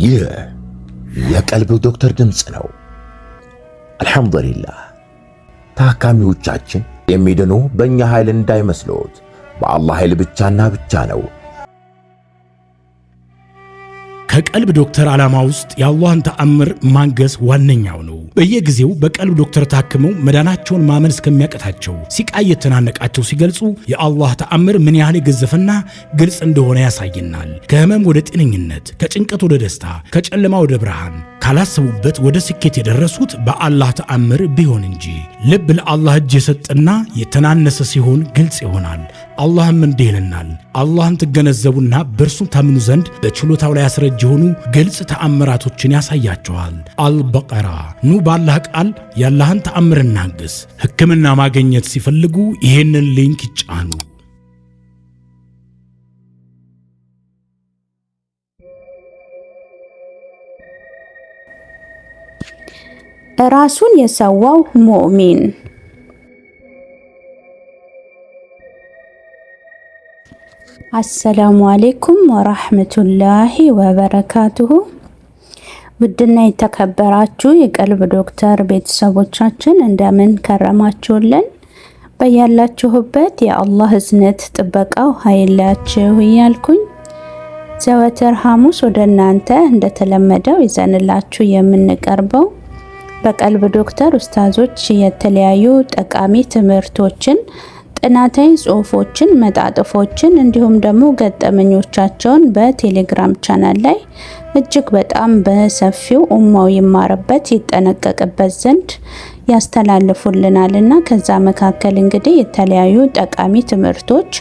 ይህ የቀልብ ዶክተር ድምጽ ነው። አልሐምዱሊላህ ታካሚዎቻችን የሚድኑ በእኛ ኃይል እንዳይመስሎት በአላህ ኃይል ብቻና ብቻ ነው። ከቀልብ ዶክተር ዓላማ ውስጥ የአላህን ተአምር ማንገስ ዋነኛው ነው። በየጊዜው በቀልብ ዶክተር ታክመው መዳናቸውን ማመን እስከሚያቀታቸው ሲቃይ የተናነቃቸው ሲገልጹ የአላህ ተአምር ምን ያህል የገዘፈና ግልጽ እንደሆነ ያሳየናል። ከህመም ወደ ጤነኝነት፣ ከጭንቀት ወደ ደስታ፣ ከጨለማ ወደ ብርሃን፣ ካላሰቡበት ወደ ስኬት የደረሱት በአላህ ተአምር ቢሆን እንጂ። ልብ ለአላህ እጅ የሰጠና የተናነሰ ሲሆን ግልጽ ይሆናል። አላህም እንዲህ ይለናል፣ አላህን ትገነዘቡና በእርሱ ታምኑ ዘንድ በችሎታው ላይ ያስረጅ የሆኑ ግልጽ ተአምራቶችን ያሳያቸዋል። አልበቀራ። ኑ ባላህ ቃል ያላህን ተአምር እናግስ። ሕክምና ማግኘት ሲፈልጉ ይሄንን ሊንክ ይጫኑ። ራሱን የሰዋው ሙእሚን። አሰላሙ አለይኩም ወራህመቱላሂ ወበረካቱሁ። ውድና የተከበራችሁ የቀልብ ዶክተር ቤተሰቦቻችን እንደምን ከረማችሁልን? በያላችሁበት የአላህ እዝነት ጥበቃው ኃይላችሁ እያልኩኝ ዘወትር ሐሙስ ወደ እናንተ እንደተለመደው ይዘንላችሁ የምንቀርበው በቀልብ ዶክተር ኡስታዞች የተለያዩ ጠቃሚ ትምህርቶችን፣ ጥናታዊ ጽሁፎችን፣ መጣጥፎችን እንዲሁም ደግሞ ገጠመኞቻቸውን በቴሌግራም ቻናል ላይ እጅግ በጣም በሰፊው ኡማው ይማርበት ይጠነቀቅበት ዘንድ ያስተላልፉልናልና ከዛ መካከል እንግዲህ የተለያዩ ጠቃሚ ትምህርቶች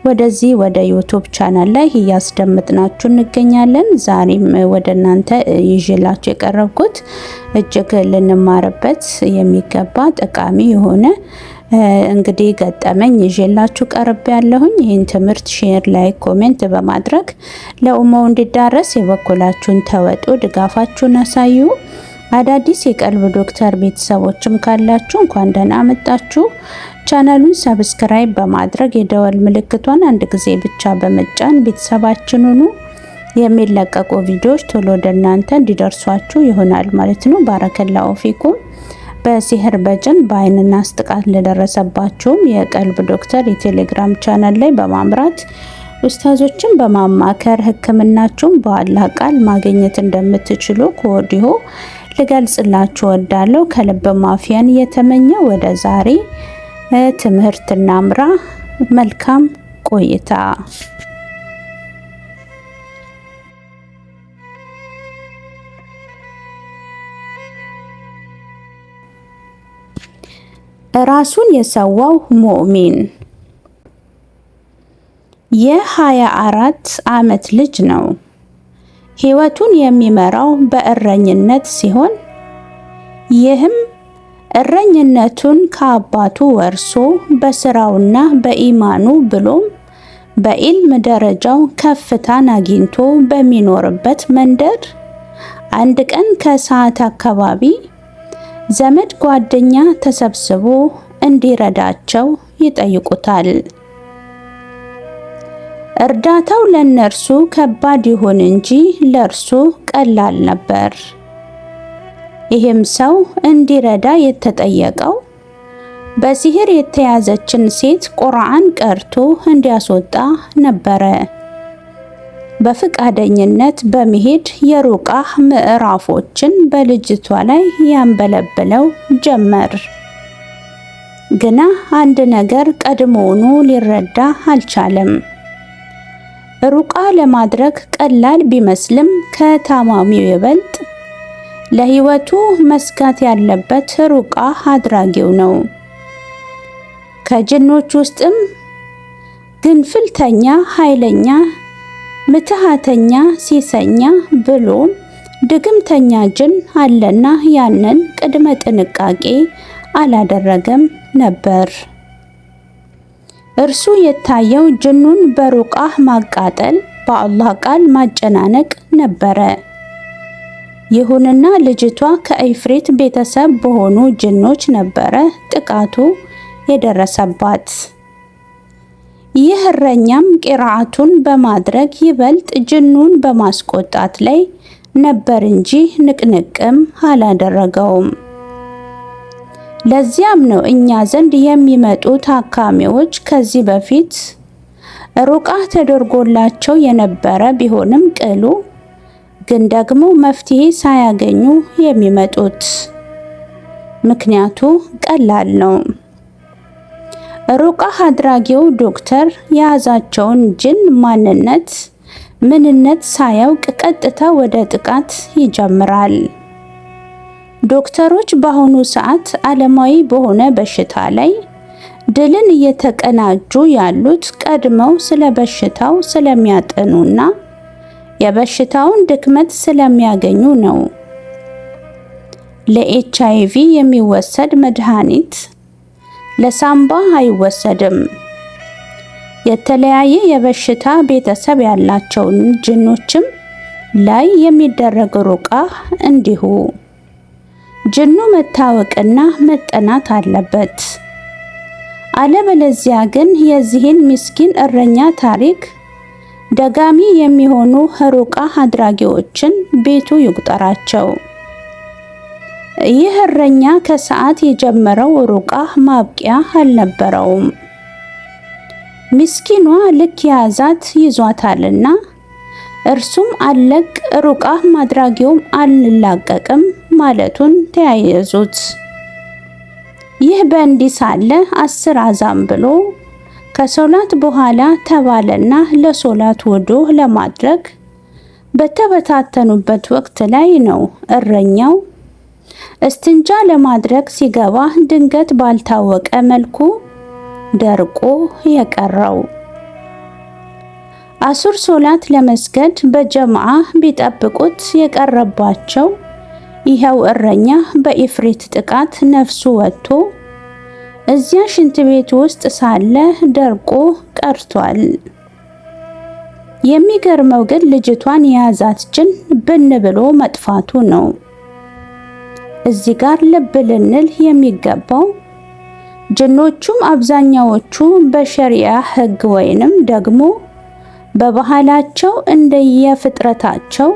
ወደዚህ ወደ ዩቲዩብ ቻናል ላይ እያስደምጥናችሁ እንገኛለን። ዛሬም ወደ እናንተ ይዤላችሁ የቀረብኩት እጅግ ልንማርበት የሚገባ ጠቃሚ የሆነ እንግዲህ ገጠመኝ ይዤላችሁ ቀርብ ያለሁኝ። ይህን ትምህርት ሼር፣ ላይክ፣ ኮሜንት በማድረግ ለኡማው እንዲዳረስ የበኩላችሁን ተወጡ፣ ድጋፋችሁን አሳዩ። አዳዲስ የቀልብ ዶክተር ቤተሰቦችም ካላችሁ እንኳን ደህና መጣችሁ። ቻናሉን ሰብስክራይብ በማድረግ የደወል ምልክቷን አንድ ጊዜ ብቻ በመጫን ቤተሰባችን ሁኑ። የሚለቀቁ ቪዲዮዎች ቶሎ ወደ እናንተ እንዲደርሷችሁ ይሆናል ማለት ነው። ባረከላሁ ፊኩም። በሲህር በጅን በአይንና ጥቃት ለደረሰባችሁም የቀልብ ዶክተር የቴሌግራም ቻናል ላይ በማምራት ኡስታዞችን በማማከር ሕክምናችሁን በአላህ ቃል ማግኘት እንደምትችሉ ከወዲሁ ልገልጽላችሁ ወዳለሁ። ከልብ ማፊያን እየተመኘ ወደ ዛሬ ትምህርት እናምራ። መልካም ቆይታ። ራሱን የሰዋው ሙእሚን። የ24 ዓመት ልጅ ነው። ህይወቱን የሚመራው በእረኝነት ሲሆን ይህም እረኝነቱን ከአባቱ ወርሶ በስራውና በኢማኑ ብሎም በኢልም ደረጃው ከፍታን አግኝቶ በሚኖርበት መንደር አንድ ቀን ከሰዓት አካባቢ ዘመድ ጓደኛ ተሰብስቦ እንዲረዳቸው ይጠይቁታል። እርዳታው ለነርሱ ከባድ ይሁን እንጂ ለርሱ ቀላል ነበር። ይህም ሰው እንዲረዳ የተጠየቀው በሲህር የተያዘችን ሴት ቁርአን ቀርቶ እንዲያስወጣ ነበረ። በፍቃደኝነት በመሄድ የሩቃህ ምዕራፎችን በልጅቷ ላይ ያንበለብለው ጀመር። ግና አንድ ነገር ቀድሞውኑ ሊረዳ አልቻለም። ሩቃ ለማድረግ ቀላል ቢመስልም ከታማሚው ይበልጥ ለህይወቱ መስጋት ያለበት ሩቃ አድራጊው ነው። ከጅኖች ውስጥም ግንፍልተኛ፣ ኃይለኛ፣ ምትሃተኛ፣ ሲሰኛ ብሎ ድግምተኛ ጅን አለና ያንን ቅድመ ጥንቃቄ አላደረገም ነበር። እርሱ የታየው ጅኑን በሩቃህ ማቃጠል፣ በአላህ ቃል ማጨናነቅ ነበረ። ይሁንና ልጅቷ ከኢፍሪት ቤተሰብ በሆኑ ጅኖች ነበረ ጥቃቱ የደረሰባት። ይህ እረኛም ቂራአቱን በማድረግ ይበልጥ ጅኑን በማስቆጣት ላይ ነበር እንጂ ንቅንቅም አላደረገውም። ለዚያም ነው እኛ ዘንድ የሚመጡ ታካሚዎች ከዚህ በፊት ሩቃ ተደርጎላቸው የነበረ ቢሆንም ቅሉ ግን ደግሞ መፍትሄ ሳያገኙ የሚመጡት። ምክንያቱ ቀላል ነው። ሩቃ አድራጊው ዶክተር የያዛቸውን ጅን ምንነት ሳያውቅ ቀጥታ ወደ ጥቃት ይጀምራል። ዶክተሮች በአሁኑ ሰዓት ዓለማዊ በሆነ በሽታ ላይ ድልን እየተቀናጁ ያሉት ቀድመው ስለ በሽታው ስለሚያጠኑና የበሽታውን ድክመት ስለሚያገኙ ነው። ለኤችአይቪ የሚወሰድ መድኃኒት ለሳምባ አይወሰድም። የተለያየ የበሽታ ቤተሰብ ያላቸውን ጅኖችም ላይ የሚደረግ ሩቃ እንዲሁ ጅኑ መታወቅና መጠናት አለበት። አለበለዚያ ግን የዚህን ምስኪን እረኛ ታሪክ ደጋሚ የሚሆኑ ሩቃ አድራጊዎችን ቤቱ ይቁጠራቸው። ይህ እረኛ ከሰዓት የጀመረው ሩቃ ማብቂያ አልነበረውም። ምስኪኗ ልክ ያዛት ይዟታልና እርሱም አለቅ ሩቃ ማድራጊውም አልላቀቅም ማለቱን ተያይዙት። ይህ በእንዲህ ሳለ 10 አዛን ብሎ ከሶላት በኋላ ተባለና ለሶላት ውዱእ ለማድረግ በተበታተኑበት ወቅት ላይ ነው እረኛው እስትንጃ ለማድረግ ሲገባ ድንገት ባልታወቀ መልኩ ደርቆ የቀረው። አሱር ሶላት ለመስገድ በጀማዓ ቢጠብቁት የቀረባቸው ይኸው እረኛ በኢፍሪት ጥቃት ነፍሱ ወጥቶ እዚያ ሽንት ቤት ውስጥ ሳለ ደርቆ ቀርቷል። የሚገርመው ግን ልጅቷን የያዛት ጅን ብን ብሎ መጥፋቱ ነው። እዚህ ጋር ልብ ልንል የሚገባው ጅኖቹም አብዛኛዎቹ በሸሪዓ ሕግ ወይንም ደግሞ በባህላቸው እንደየፍጥረታቸው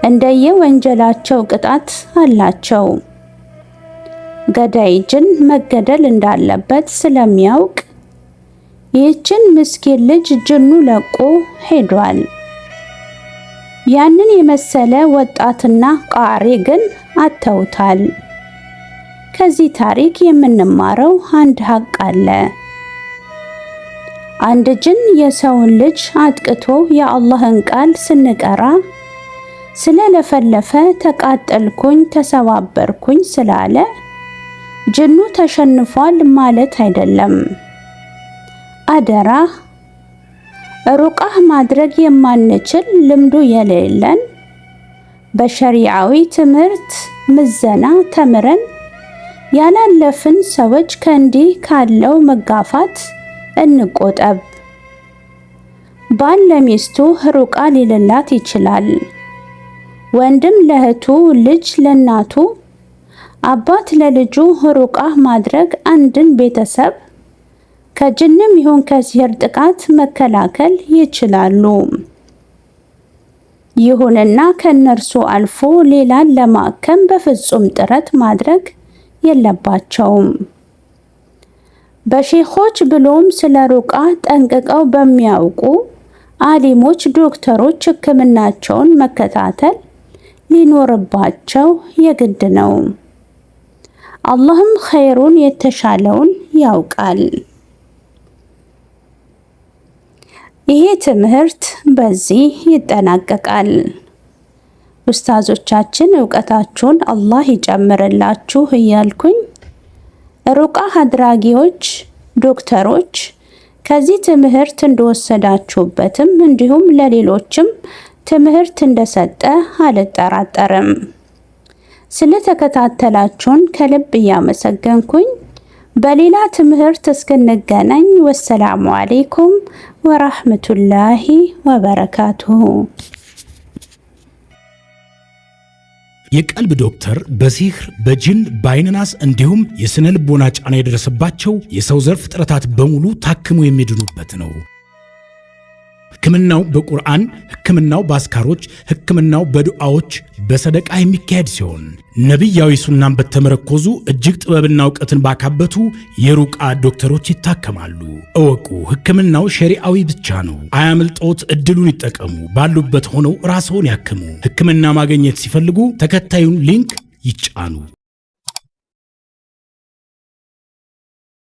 እንደየወንጀላቸው ቅጣት አላቸው። ገዳይ ጅን መገደል እንዳለበት ስለሚያውቅ ይህችን ምስኪን ልጅ ጅኑ ለቆ ሄዷል። ያንን የመሰለ ወጣትና ቃሪ ግን አተውታል። ከዚህ ታሪክ የምንማረው አንድ ሀቅ አለ። አንድ ጅን የሰውን ልጅ አጥቅቶ የአላህን ቃል ስንቀራ ስለለፈለፈ ተቃጠልኩኝ ተሰባበርኩኝ ስላለ ጅኑ ተሸንፏል ማለት አይደለም። አደራ ሩቃ ማድረግ የማንችል ልምዱ የሌለን በሸሪዓዊ ትምህርት ምዘና ተምረን ያላለፍን ሰዎች ከእንዲህ ካለው መጋፋት እንቆጠብ። ባል ለሚስቱ ሩቃ ሊልላት ይችላል። ወንድም ለእህቱ፣ ልጅ ለእናቱ፣ አባት ለልጁ ሩቃ ማድረግ አንድን ቤተሰብ ከጅንም ይሁን ከሲህር ጥቃት መከላከል ይችላሉ። ይሁንና ከነርሱ አልፎ ሌላን ለማከም በፍጹም ጥረት ማድረግ የለባቸውም። በሼኾች ብሎም ስለ ሩቃ ጠንቅቀው በሚያውቁ አሊሞች፣ ዶክተሮች ሕክምናቸውን መከታተል ሊኖርባቸው የግድ ነው። አላህም ኸይሩን የተሻለውን ያውቃል። ይሄ ትምህርት በዚህ ይጠናቀቃል። ኡስታዞቻችን ዕውቀታችሁን አላህ ይጨምርላችሁ እያልኩኝ ሩቃ አድራጊዎች፣ ዶክተሮች ከዚህ ትምህርት እንደወሰዳችሁበትም እንዲሁም ለሌሎችም ትምህርት እንደሰጠ አልጠራጠርም። ስለተከታተላችሁን ከልብ እያመሰገንኩኝ በሌላ ትምህርት እስክንገናኝ ወሰላሙ አለይኩም ወራህመቱላሂ ወበረካቱሁ። የቀልብ ዶክተር በሲህር በጅን በአይንናስ እንዲሁም የስነ ልቦና ጫና የደረሰባቸው የሰው ዘር ፍጥረታት በሙሉ ታክመው የሚድኑበት ነው። ሕክምናው በቁርአን፣ ሕክምናው በአስካሮች፣ ሕክምናው በዱዓዎች በሰደቃ የሚካሄድ ሲሆን ነቢያዊ ሱናን በተመረኮዙ እጅግ ጥበብና እውቀትን ባካበቱ የሩቃ ዶክተሮች ይታከማሉ። እወቁ፣ ሕክምናው ሸሪዓዊ ብቻ ነው። አያምልጦት፣ እድሉን ይጠቀሙ። ባሉበት ሆነው ራስዎን ያክሙ። ሕክምና ማግኘት ሲፈልጉ ተከታዩን ሊንክ ይጫኑ።